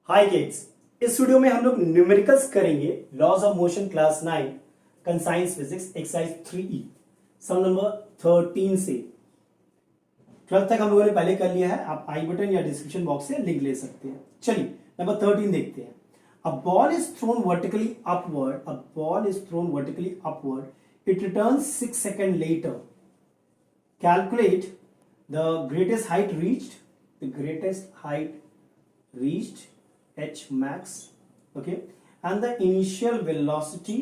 हाय kids, इस video में हम लोग न्यूमेरिकल्स करेंगे। Laws of motion class 9 concise physics exercise 3E sum number 13 से 12 तक हम लोगों ने पहले कर लिया है। आप आई बटन या डिस्क्रिप्शन बॉक्स से लिंक ले सकते हैं। चलिए नंबर 13 देखते हैं। A ball is thrown vertically upward, a ball is thrown vertically upward, it returns 6 second later. Calculate the greatest height reached, the greatest height reached h max, okay, and the initial velocity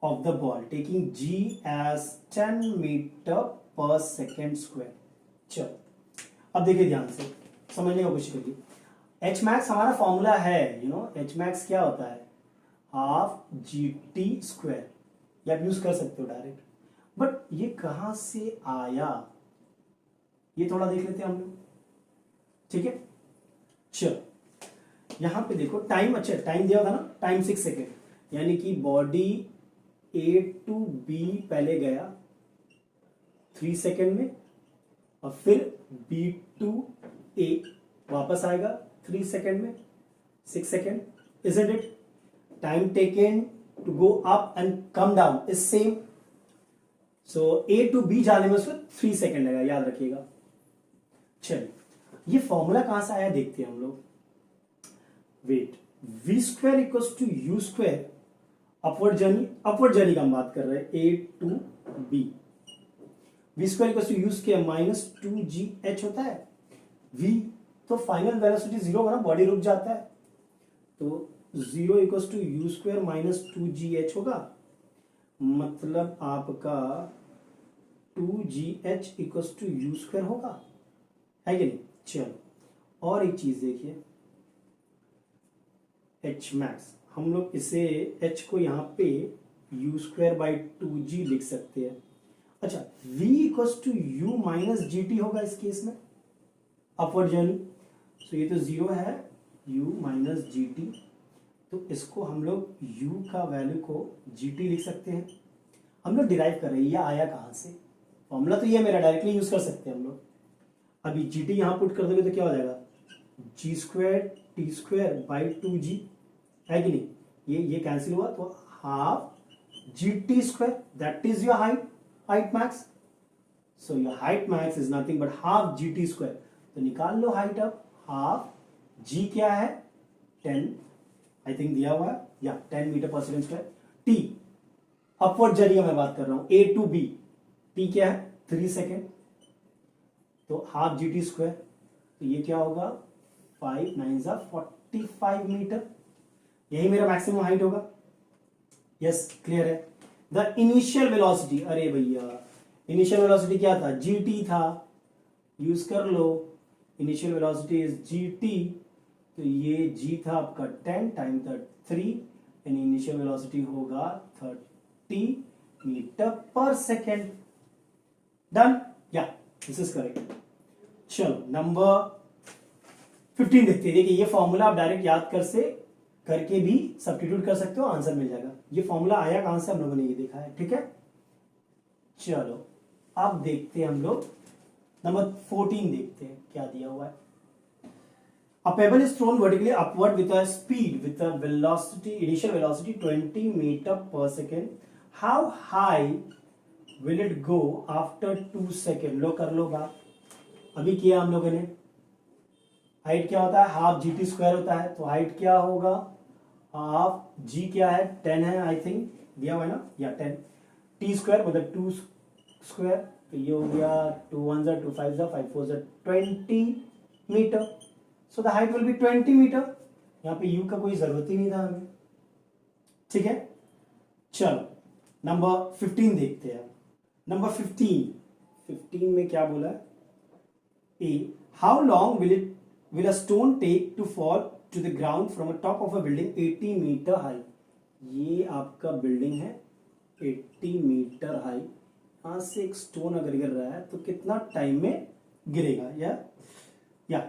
of the ball taking g as 10 meter per second square। चलो अब देखिए ध्यान से समझने की कोशिश करिए। h max हमारा फॉर्मूला है, h max क्या होता है, हाफ जी टी स्क्वायर, या आप यूज कर सकते हो डायरेक्ट। बट ये कहां से आया ये थोड़ा देख लेते हैं हम लोग, ठीक है। चलो यहां पे देखो टाइम, अच्छा टाइम दिया था ना, टाइम 6 सेकेंड, यानी कि बॉडी ए टू बी पहले गया 3 सेकेंड में, और फिर बी टू ए वापस आएगा 3 सेकेंड में, 6 second, isn't it. Time taken to go up and come down is same, so A to B जाने में उसको 3 सेकेंड लगा, याद रखिएगा। चलिए ये फॉर्मूला कहां से आया देखते हैं हम लोग। Wait, v square equals to you square, upward journey का हम बात कर रहे हैं, A to B. v square equals to you square minus 2gh होता है। v तो फाइनल वेलोसिटी 0 होगा ना, बॉडी रुक जाता है, तो 0 equals to you square minus 2gh होगा। मतलब आपका 2gh equals to you square होगा, है कि नहीं। चलो और एक चीज देखिए, एच मैक्स, हम लोग इसे एच को यहाँ पे यू स्क्वायर बाई 2g लिख सकते हैं। अच्छा v equals to u minus g t होगा इस केस में, अपवर्ड जर्नी, सो ये तो 0 है, u माइनस जी टी, तो इसको हम लोग u का वैल्यू को gt लिख सकते हैं। हम लोग डिराइव कर रहे हैं, ये आया कहां से, फॉर्मूला तो ये मेरा डायरेक्टली यूज कर सकते हैं हम लोग। अभी जी टी यहां पुट कर दोगे तो क्या हो जाएगा, G square T square by 2g, है कि नहीं। ये कैंसिल हुआ तो half G T square, that is your height max. So your height max is nothing but half G T square. तो निकाल लो हाइट अब, हाफ जी क्या है 10, आई थिंक दिया हुआ है, या 10 metre per second square. T upward journey का मैं बात कर रहा हूं, ए टू बी, टी क्या है 3 सेकेंड, तो हाफ जी टी स्क्वायर, तो ये क्या होगा 5 9 45 मीटर, यही मेरा मैक्सिमम हाइट होगा। यस क्लियर है। द इनिशियल वेलोसिटी, अरे भैया इनिशियल वेलोसिटी क्या था, जी टी था, यूज कर लो, initial velocity is G T, तो ये जी था आपका 10 टाइम था 3, यानी इनिशियल वेलोसिटी होगा 30 मीटर पर सेकेंड। डन, या दिस इज करेक्ट। चलो नंबर 15 देखते हैं। देखिए ये फॉर्मूला आप डायरेक्ट याद करके भी सब्स्टिट्यूट कर सकते हो, आंसर मिल जाएगा। ये फॉर्मूला आया कहां से हम लोगों ने ये देखा है, ठीक है। चलो अब देखते हैं हम लोग नंबर 14 देखते हैं क्या दिया हुआ है। A pebble is thrown vertically upward with a speed, with a velocity, initial velocity 20 meter per second. How high will it go after 2 seconds? लो कर लो बात, अभी किया हम लोगों ने। हाइट क्या होता है, हाफ जी टी स्क्वायर होता है, तो हाइट क्या होगा, हाफ जी क्या है 10 है, आई थिंक दिया हुआ है ना, या 10 टी स्क्वायर मतलब 2 स्क्वायर, तो ये हो गया 2 1 2 5 5 4 20 metre, so the height will be 20 metre. यहाँ पे यू का कोई जरूरत ही नहीं था हमें, ठीक है। चलो नंबर 15 देखते हैं। नंबर 15 में क्या बोला है, A, how long will a stone take to fall to the ground from the top of a building 80 meter high? ये आपका बिल्डिंग है 80 मीटर हाई, यहां से एक स्टोन अगर गिर रहा है तो कितना टाइम में गिरेगा, या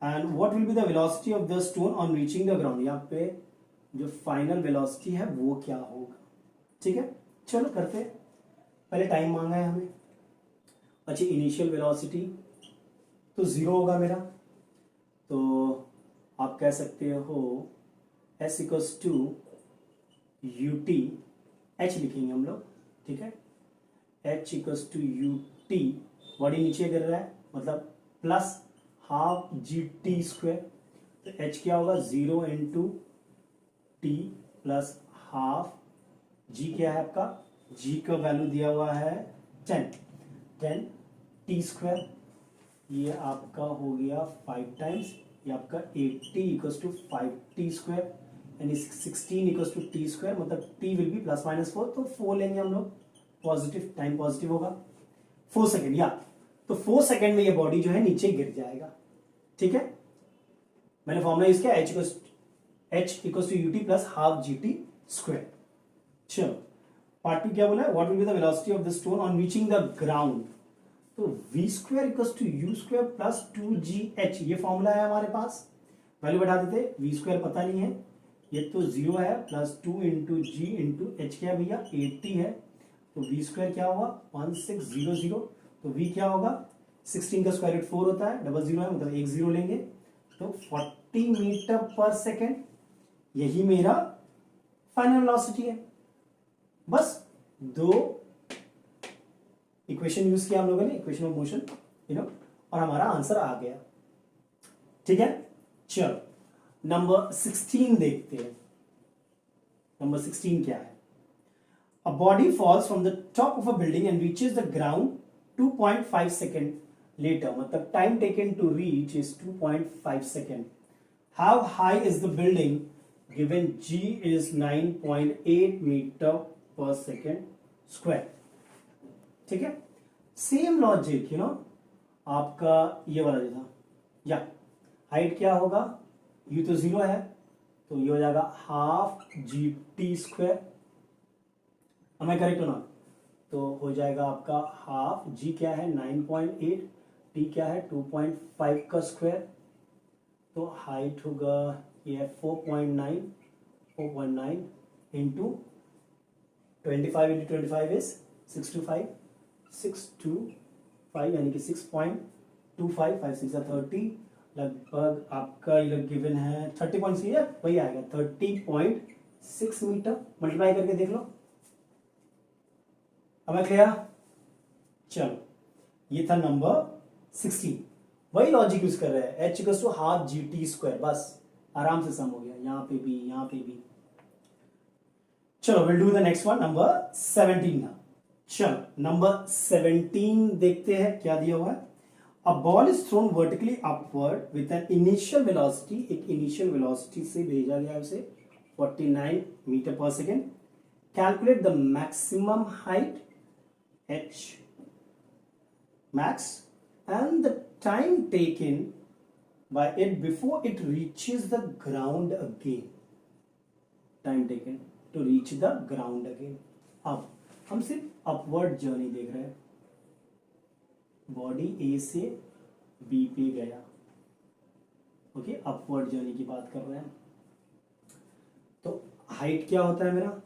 and what will be the velocity of the stone on reaching the ground, यहाँ पे जो फाइनल वेलोसिटी है वो क्या होगा, ठीक है। चलो करते हैं, पहले टाइम मांगा है हमें। अच्छा इनिशियल वेलोसिटी तो 0 होगा मेरा, तो आप कह सकते हो s equals to u t, h लिखेंगे हम लोग, ठीक है, h equals to u t, body नीचे गिर रहा है मतलब plus half G T square, तो h क्या होगा 0 into t plus half, g क्या है आपका, g का वैल्यू दिया हुआ है 10 टी स्क्वायर, ये आपका हो गया 5 टाइम्स, ये आपका 80 इक्वल्स टू 5 टी स्क्वायर, यानी 16 इक्वल्स टू टी स्क्वायर, मतलब T will be plus minus 4, तो 4 लेंगे हम लोग, पॉजिटिव, टाइम पॉजिटिव होगा 4 सेकेंड, या तो 4 सेकेंड में ये बॉडी जो है नीचे गिर जाएगा, ठीक है। मैंने फॉर्मूला यूज किया h equals to u t plus half G T square. चलो पार्ट 2 क्या बोला है, what will be the velocity of the stone on reaching the ground, तो v square equals to you square plus 2gh, ये formula है हमारे पास, value बैठा देते, v स्क्वायर पता नहीं है, ये तो 0 है, प्लस 2 इंटू जी इंटू एच क्या है भैया 80 है, तो v स्क्वायर क्या होगा 1600, तो v क्या होगा 16 का स्क्वायर रूट 4 होता है, डबल 0 है मतलब एक 0 लेंगे, तो 40 मीटर पर सेकेंड, यही मेरा फाइनल वेलोसिटी है। बस दो इक्वेशन यूज किया हम लोगों ने, इक्वेशन ऑफ मोशन, और हमारा आंसर आ गया, ठीक है। चलो नंबर 16 देखते हैं, नंबर 16 क्या है, a body falls from the top of a building and reaches the ground 2.5 second later, मतलब time taken to reach is 2.5 second. How high is the building given g is 9.8 meter per second square, ठीक है। Same logic आपका ये वाला जो था, या height क्या होगा, यू तो 0 है, तो ये हो जाएगा half G T square, am I correct हो ना, तो हो जाएगा आपका हाफ, जी क्या है 9.8, टी क्या है 2.5 का स्क्वायर, तो हाइट होगा ये है 4.9 इंटू 25 इंटू 25 इज 625, 625 यानी कि 6.25, 5 6 30, लगभग आपका ये गिवन है 30.6 है, वही आएगा 30.6 मीटर, मल्टीप्लाई करके देख लो, अब मैं क्लियर। चलो ये था नंबर 16, वही लॉजिक यूज कर रहे हैं, h equals to half G T square, बस आराम से सम हो गया, यहां पे भी यहां पे भी। चलो will do the next one, number 17 ना। चलो नंबर 17 देखते हैं क्या दिया हुआ है, अ ball is thrown vertically upward with an initial velocity, एक इनिशियल वेलोसिटी से भेजा गया उसे 49 metre per second, calculate the maximum height h max and the time taken by it before it reaches the ground again, time taken to reach the ground again। अब हम सिर्फ upward journey देख रहे हैं, बॉडी ए से B पे गया, okay, upward journey की बात कर रहे हैं, तो हाइट क्या होता है मेरा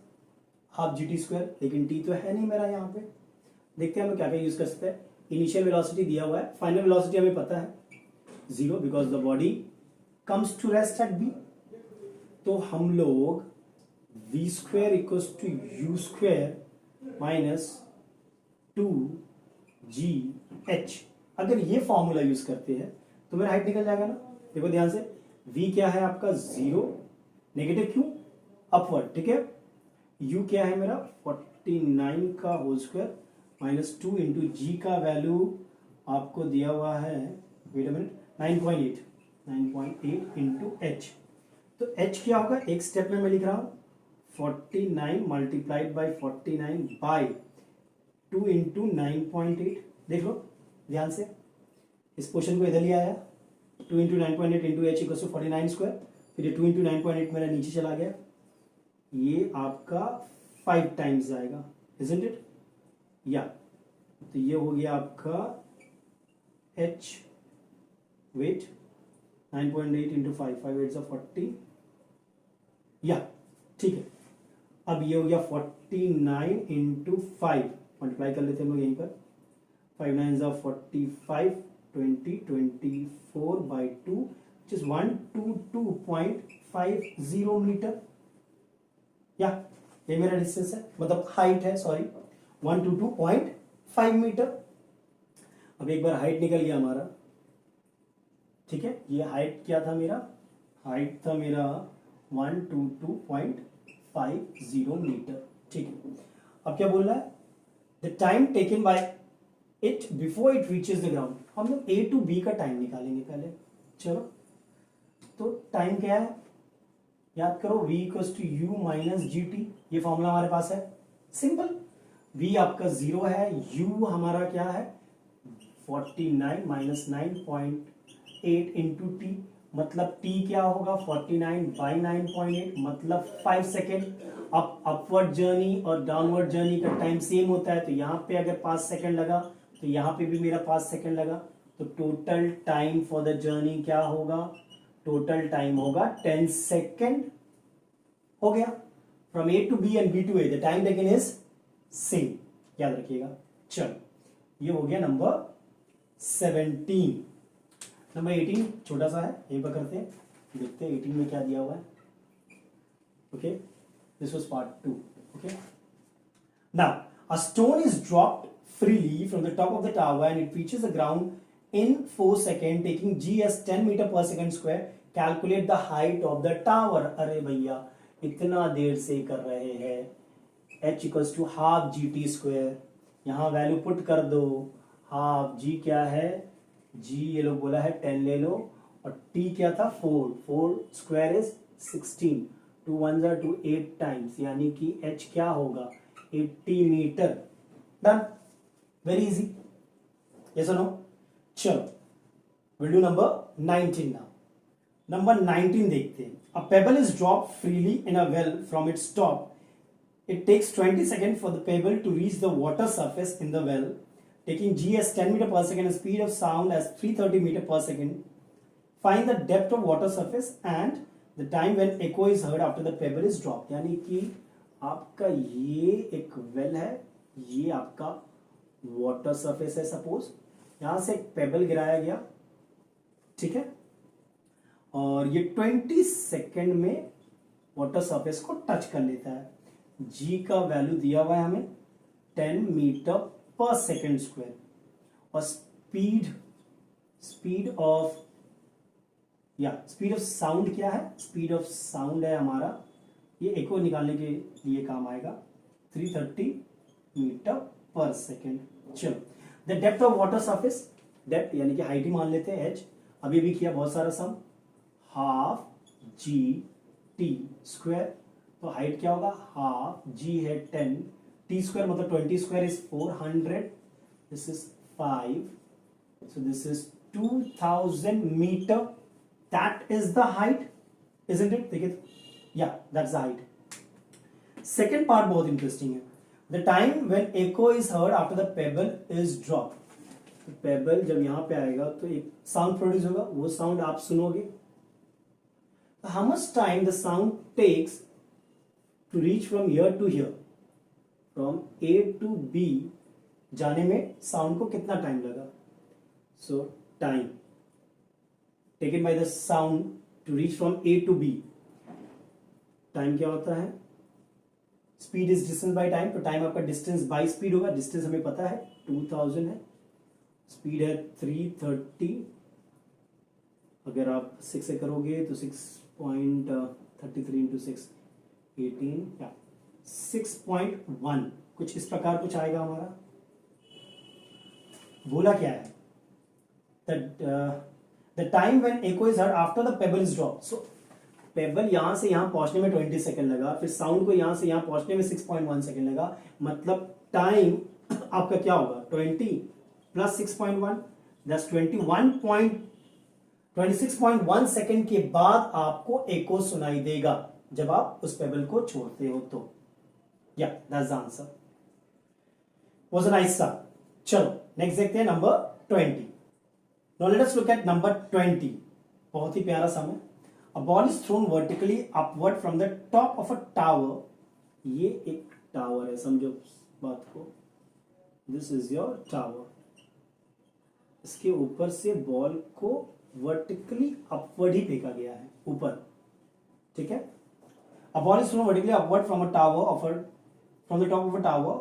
हाफ जी टी स्क्वायर, लेकिन टी तो है नहीं मेरा यहाँ पे, देखते हैं हम क्या क्या यूज कर सकते हैं। इनिशियल वेलोसिटी दिया हुआ है, फाइनल वेलोसिटी हमें पता है 0 because the body comes to rest at B, तो हम लोग v square equals to you square minus 2gh, अगर ये फॉर्मूला यूज करते हैं तो मेरा हाइट निकल जाएगा ना, देखो ध्यान से, v क्या है आपका 0, नेगेटिव क्यों, अपवर्ड, ठीक है, u क्या है मेरा 49 का whole square minus 2 into g का वैल्यू आपको दिया हुआ है, wait a minute, 9.8 into h, तो h क्या होगा, एक स्टेप में मैं लिख रहा हूं 49 मल्टीप्लाइड बाई 49 बाई 2 इंटू 9.8, देख लो ध्यान से, इस पोर्शन को इधर लिया आया, 2 into 9.8 into h equal to 49 square, फिर ये 2 इंटू 9.8 मेरा नीचे चला गया, ये आपका 5 टाइम्स आएगा, इजंट इट, या तो ये हो गया आपका h वेट 9.8 इंटू 5, 5 8 40, या ठीक है, अब ये हो गया 49 इंटू 5, मल्टीप्लाई कर लेते हैं हम लोग यहीं पर, 5 9 45, 20 24 बाई 2, which is 122.50 मीटर, या ये मेरा डिस्टेंस है, मतलब हाइट है, सॉरी 122.5 मीटर। अब एक बार हाइट निकल गया हमारा, ठीक है, ये हाइट क्या था मेरा, हाइट था मेरा 122.50 मीटर, ठीक है। अब क्या बोल रहा है, the time taken bye it before it reaches the ground. हम लोग ए टू बी का टाइम निकालेंगे पहले, चलो। तो टाइम क्या है, याद करो, v equals to u minus g t, ये फॉर्मूला हमारे पास है, सिंपल। v आपका 0 है, u हमारा क्या है 49 माइनस 9.8 इंटू टी, मतलब t क्या होगा 49 बाई 9.8, मतलब 5 सेकेंड। अब अपवर्ड जर्नी और डाउनवर्ड जर्नी का टाइम सेम होता है, तो यहाँ पे अगर 5 सेकेंड लगा तो यहाँ पे भी मेरा 5 सेकेंड लगा, तो total time for the journey क्या होगा, टोटल टाइम होगा 10 सेकेंड। हो गया, from A to B and B to A the time taken is same, याद रखिएगा। चलो, ये हो गया नंबर 17। नंबर 18 छोटा सा है, ये पकड़ते हैं, देखते हैं 18 में क्या दिया हुआ है। Okay, this was part 2। Okay, now a stone is dropped freely from the top of the tower and it reaches the ground in 4 seconds taking g as 10 meter per second square. Calculate the height of the tower. अरे भैया इतना देर से कर रहे हैं, h equals to half G T square, यहाँ value put कर दो, हाफ g क्या है, g ये लोग बोला है 10 ले लो, और t क्या था 4 स्क्वायर इज 16, 2 1 जा 2 8 टाइम्स, यानी कि h क्या होगा 80 metre. Done, very easy, yes और नो। चलो, will do number 19 now. Number 19 देखते हैं। A pebble is dropped freely in a well from its top. It takes 20 second for the pebble to reach the water surface in the well, taking g as 10 metre per second, speed of sound as 330 metre per second. Find the depth of water surface and the time when echo is heard after the pebble is dropped। यानी कि आपका ये एक well है, ये आपका water surface है, suppose यहां से एक पेबल गिराया गया, ठीक है, और ये 20 सेकेंड में वाटर सरफेस को टच कर लेता है। जी का वैल्यू दिया हुआ है हमें 10 मीटर पर सेकेंड स्क्वायर, और स्पीड ऑफ साउंड क्या है, स्पीड ऑफ साउंड है हमारा, ये एको निकालने के लिए काम आएगा, 330 मीटर पर सेकेंड। चलो, the depth of water surface, depth यानी कि हाइट ही मान लेते हैं h, अभी भी किया बहुत सारा सम, हाफ जी टी स्क्वायर, तो हाइट क्या होगा, हाफ जी है 10, टी स्क्वायर मतलब 20 square is 400, this is 5, so this is 2000 metre, that is the height, isn't it? देखिए, या that's the height. Second part बहुत इंटरेस्टिंग है, the time when echo is heard after the pebble is dropped। तो pebble जब यहां पे आएगा तो एक साउंड प्रोड्यूस होगा, वो साउंड आप सुनोगे। How much time the sound takes to reach from here to here, from A to B जाने में साउंड को कितना टाइम लगा, so time taken by the sound to reach from A to B, time क्या होता है, speed is distance by time, तो time आपका डिस्टेंस बाय स्पीड होगा, डिस्टेंस हमें पता है 2000 है, स्पीड है 330, अगर आप 6 से करोगे तो 6.33 इंटू 6 18, या 6.1 कुछ इस प्रकार कुछ आएगा हमारा। बोला क्या है, the time when echo is heard after the pebble is dropped। So payable यहां से यहां पहुंचने में 20 सेकंड लगा, फिर साउंड को यहां से यहां पहुंचने में 6.1 सेकंड लगा, मतलब टाइम आपका क्या होगा 20 प्लस 6.1, दैट्स 26.1 सेकंड के बाद आपको एको सुनाई देगा जब आप उस पेबल को छोड़ते हो तो, या that's the answer. Was a nice सा। चलो नेक्स्ट देखते हैं number 20। Now let us look at number 20, बहुत ही प्यारा सम है। A ball is thrown vertically upward from the top of a tower। ये एक टावर है, समझो बात को, दिस इज योर टावर। इसके ऊपर से बॉल को वर्टिकली अपवर्ड ही फेंका गया है, ऊपर, ठीक है। अ ball is thrown vertically upward from a tower offer from the top of a tower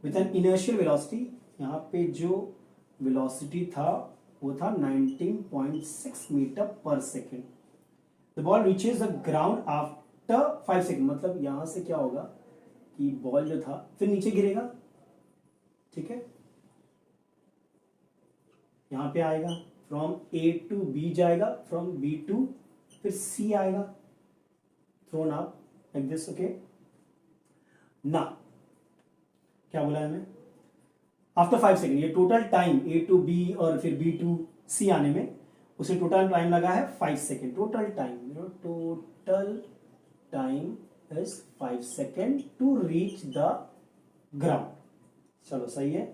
with an inertial velocity. यहाँ पे जो वेलोसिटी था वो था 19.6 metre per second. The ball reaches the ground after 5 second. मतलब यहां से क्या होगा कि बॉल जो था फिर नीचे गिरेगा, ठीक है, यहां पे आएगा, फ्रॉम ए टू बी जाएगा, फ्रॉम बी टू फिर सी आएगा, thrown up like this, okay. ना क्या बोला है हमें, आफ्टर 5 सेकेंड। ये total time A to B और फिर बी टू सी आने में उसे टोटल टाइम लगा है 5 second. Total time is 5 second to reach the ground. चलो सही है।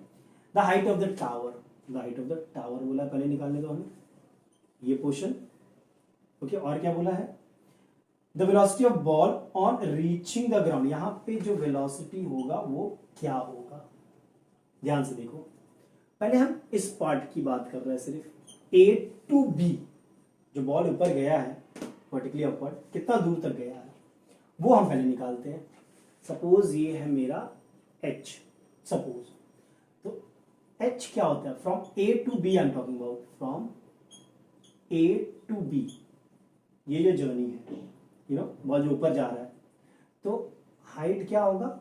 The height of the tower, the height of the tower बोला, पहले निकालने दो हमें ये पोर्शन, ओके। और क्या बोला है, the velocity of ball on reaching the ground. यहां पे जो वेलोसिटी होगा वो क्या होगा, ध्यान से देखो। पहले हम इस पार्ट की बात कर रहे हैं, सिर्फ ए टू बी, जो बॉल ऊपर गया है वर्टिकली अपवर्ड, कितना दूर तक गया है वो हम पहले निकालते हैं। सपोज ये है मेरा एच, सपोज, तो एच क्या होता है, from A to B I am talking about, from A to B, ये जो जर्नी है, यू नो, बॉल जो ऊपर जा रहा है, तो हाइट क्या होगा,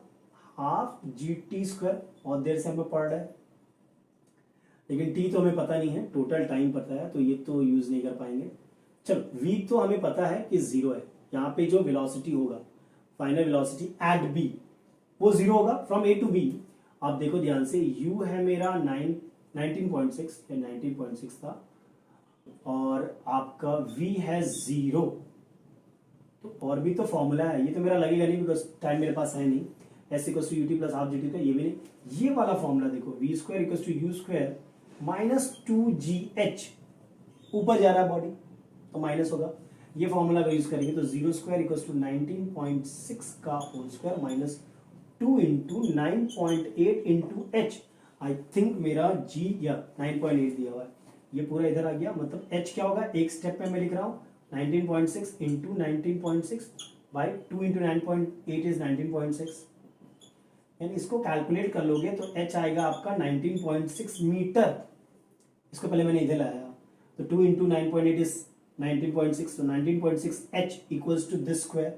हाफ जी टी स्क्वायर। और देर से हमें पढ़ रहा है, लेकिन टी तो हमें पता नहीं है, टोटल टाइम पता है, तो ये तो यूज नहीं कर पाएंगे। चलो v तो हमें पता है कि 0 है, यहाँ पे जो वेलोसिटी होगा, फाइनल वेलोसिटी एट b, वो 0 होगा फ्रॉम a टू b। आप देखो ध्यान से, u है मेरा 19.6 या 19.6 था, और आपका v है 0, तो और भी तो फॉर्मूला है, ये तो मेरा लगेगा नहीं बिकॉज टाइम मेरे पास है नहीं। S equal to u t plus half ji t, का ये भी नहीं, ये वाला फॉर्मूला देखो, v square equal to you square minus 2gh, ऊपर जा रहा है बॉडी तो माइनस होगा, ये फॉर्मूला अगर यूज करेंगे तो 0 स्क्वायर इक्वल टू 19.6 का whole square minus 2 into 9.8 into h. I think मेरा g या 9.8 दिया हुआ है, ये पूरा इधर आ गया, मतलब h क्या होगा, एक स्टेप में मैं लिख रहा हूँ 19.6 इंटू 19.6 बाई 2 इंटू 9.8 इज 19.6, यानी इसको कैलकुलेट कर लोगे तो h आएगा आपका 19.6 मीटर। इसको पहले मैंने इधर लाया, तो 2 इंटू 9.8 इज 19.6, तो 19.6 h equals to this square,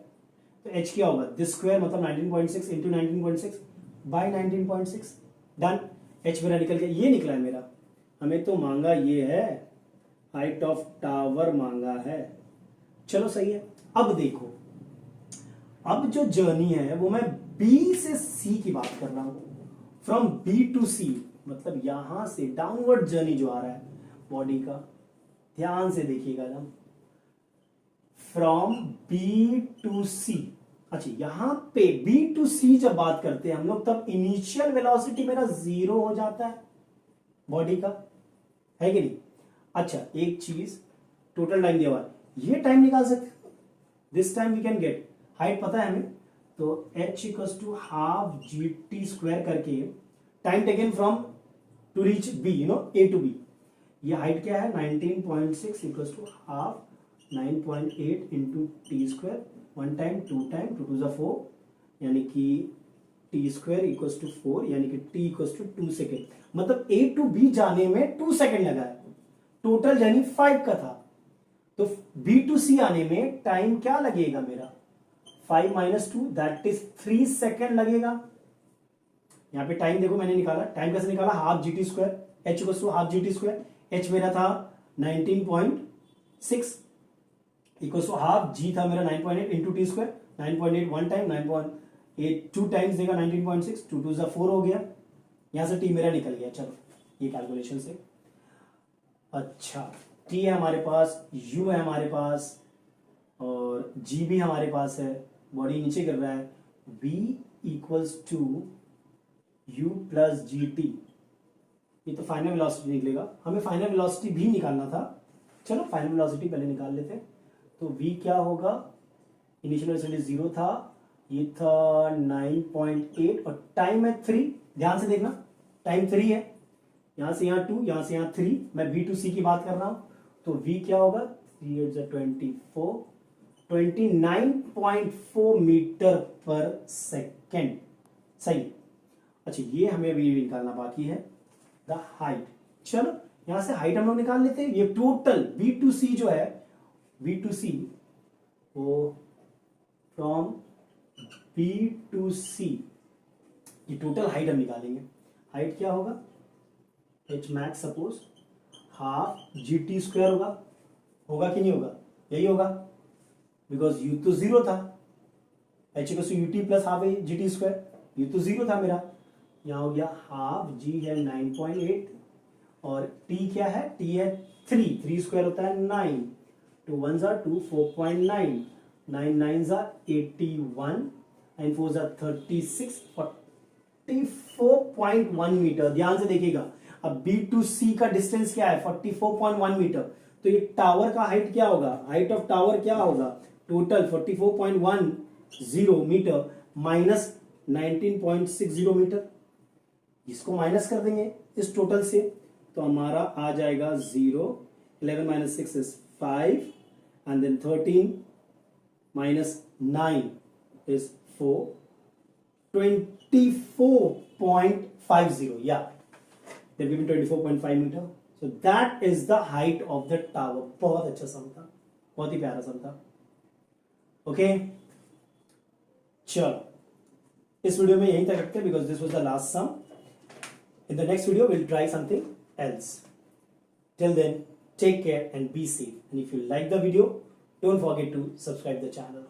तो h क्या होगा, दिस स्क्वायर मतलब 19.6 इंटू 19.6 बाई 19.6, डन। h मेरा निकल गया, ये निकला है मेरा। हमें तो मांगा ये है, हाइट ऑफ टावर मांगा है, चलो सही है। अब देखो, अब जो जर्नी है वो मैं B से C की बात कर रहा हूं, फ्रॉम B टू C, मतलब यहां से डाउनवर्ड जर्नी जो आ रहा है बॉडी का, ध्यान से देखिएगा ना, फ्रॉम B टू C। अच्छा, यहां पे B टू C जब बात करते हैं हम लोग, तब इनिशियल वेलोसिटी मेरा 0 हो जाता है बॉडी का, है कि नहीं। अच्छा, एक चीज, टोटल टाइम दिया हुआ है, ये टाइम निकाल सकते हैं, this time we can get, height पता है हमें, तो h equals to half G T square करके, time taken from to reach b, you know, a to b, ये हाइट क्या है 19.6 equals to half 9.8 into t square, 1 time 2 time 2 to 4, यानी कि टी स्क्वायर इक्वल्स टू 4, यानी कि t equals to 2 second, मतलब a to b जाने में 2 सेकेंड लगा है, टोटल जर्नी 5 का था, तो b टू c आने में टाइम क्या लगेगा मेरा, 5 माइनस 2 दैट इज 3 सेकेंड लगेगा। यहां पे टाइम देखो मैंने निकाला, टाइम कैसे निकाला, half G T square, h equals to half G T square, h मेरा था 19.6 इक्वल्स टू हाफ जी था मेरा 9.8 into t square, 9.8 1 time, 9.8 2 times देगा 19.6, 2 टू 4 हो गया, यहां से टी मेरा निकल गया। चलो ये कैलकुलेशन से, अच्छा टी है हमारे पास, यू है हमारे पास, और जी भी हमारे पास है, बॉडी नीचे कर रहा है, v equals to u plus g t, ये तो फाइनल वेलोसिटी निकलेगा, हमें फाइनल वेलोसिटी भी निकालना था, चलो फाइनल वेलोसिटी पहले निकाल लेते हैं। तो v क्या होगा, इनिशियल वेलोसिटी 0 था, ये था 9.8 और टाइम है 3, ध्यान से देखना टाइम 3 है, यहां से यहां 2, यहां से यहां 3, मैं b टू c की बात कर रहा हूं, तो v क्या होगा, 3 8 24, 29.4 मीटर पर सेकेंड। सही। अच्छा, ये हमें अभी निकालना बाकी है द हाइट। चलो यहां से हाइट हम लोग निकाल लेते हैं। ये टोटल V2C जो है, V2C वो फ्रॉम B2C, ये टोटल हाइट हम निकालेंगे। हाइट क्या होगा, h max suppose half GT square होगा कि नहीं होगा, यही होगा, बिकॉज u तो जीरो था, h इक्वल टू ut प्लस हाफ GT स्क्वायर, u तो जीरो था मेरा, यहाँ हो गया हाफ, g है 9.8 और t क्या है, t है 3 स्क्वायर होता है 9, 2 1s are 2, 4.9, 9 9s are 81 and 4s are 36, 44.1 metre. ध्यान से देखिएगा, अब B2C का डिस्टेंस क्या है, 44.1 मीटर। तो ये टावर का हाइट क्या होगा, हाइट ऑफ टावर क्या होगा, टोटल 44.10 मीटर माइनस 19.60 मीटर, इसको माइनस कर देंगे इस टोटल से, तो हमारा आ जाएगा 0, 11 minus 6 is 5 and then 13 minus 9 is 4, 24.50, yeah, they've given 24.5 meter, so that is the height of the tower। बहुत अच्छा सम था, बहुत ही प्यारा सम था। ओके चलो इस वीडियो में यहीं तक रखते हैं, because this was the last sum. In the next video, we'll try something else. Till then, take care and be safe. And if you like the video, don't forget to subscribe the channel.